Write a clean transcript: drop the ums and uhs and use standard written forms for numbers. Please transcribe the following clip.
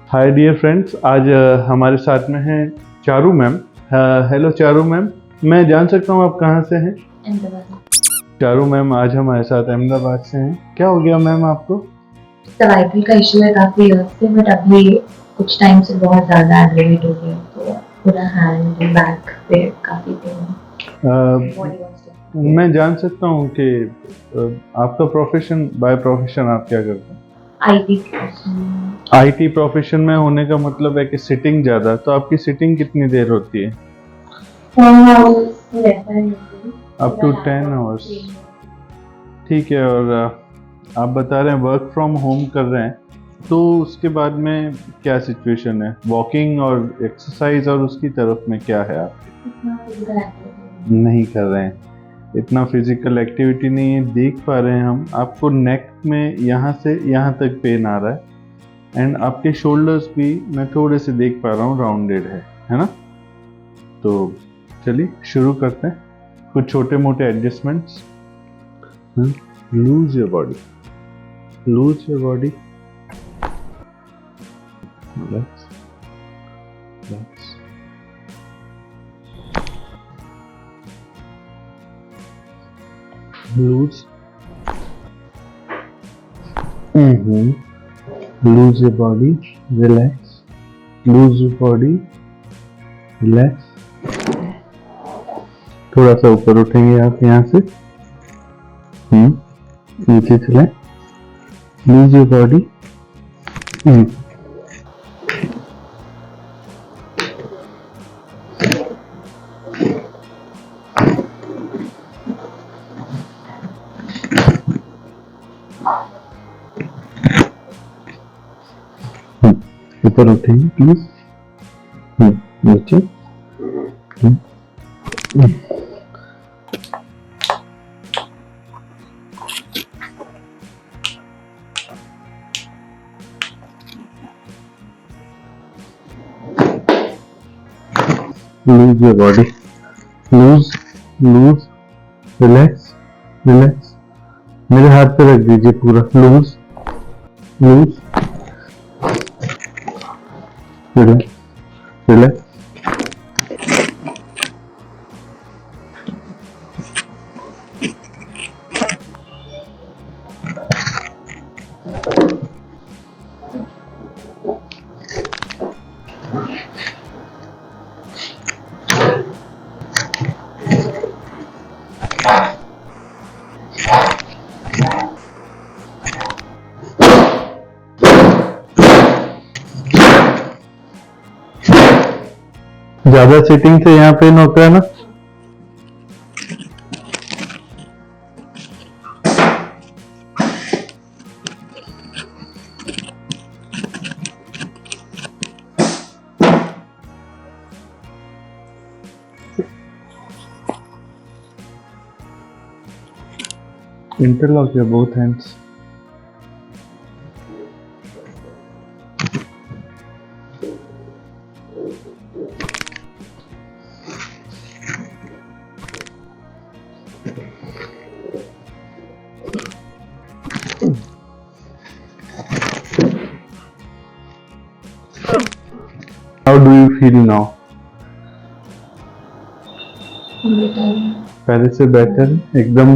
Hi dear friends, आज हमारे साथ में हैं Charu ma'am. Hello Charu ma'am, मैं जान सकता हूँ आप कहाँ से हैं? अहमदाबाद। चारू मैम आज हमारे साथ अहमदाबाद से हैं। क्या हो गया मैम आपको? सर्वाइकल का इशू है काफी ईयर से, बट अभी कुछ टाइम से बहुत ज्यादा एग्रेवेट हो गया, तो पूरा हैंड एंड बैक पे काफी पेन है। मैं जान सकता हूँ कि आपका प्रोफेशन, बाय प्रोफेशन आप क्या करते हैं? आईटी प्रोफेशन में होने का मतलब है कि सिटिंग ज़्यादा, तो आपकी सिटिंग कितनी देर होती है? Up to 10 hours. ठीक है। और आप बता रहे हैं वर्क फ्रॉम होम कर रहे हैं, तो उसके बाद में क्या सिचुएशन है? वॉकिंग और एक्सरसाइज और उसकी तरफ में क्या है आपके? नहीं कर रहे हैं, इतना फिजिकल एक्टिविटी नहीं है। देख पा रहे हैं हम आपको नेक में यहाँ से यहाँ तक पेन आ रहा है, एंड आपके शोल्डर्स भी मैं थोड़े से देख पा रहा हूँ राउंडेड है ना? तो चलिए शुरू करते हैं कुछ छोटे मोटे adjustments. Loose your body, loose your body, relax, relax. Loose. Lose your body, relax. Lose your body, relax. थोड़ा सा ऊपर उठेंगे आप यहाँ से, नीचे चले। Lose your body. ऊपर उठेंगे प्लीज, नीचे। Loose your body, loose loose, relax relax. मेरे हाथ पे रख दीजिए पूरा। Loose loose, relax relax. ज्यादा सिटिंग से यहाँ पेन होता है ना? Interlock your both hands. How do you feel now? पहले से बेटर, एकदम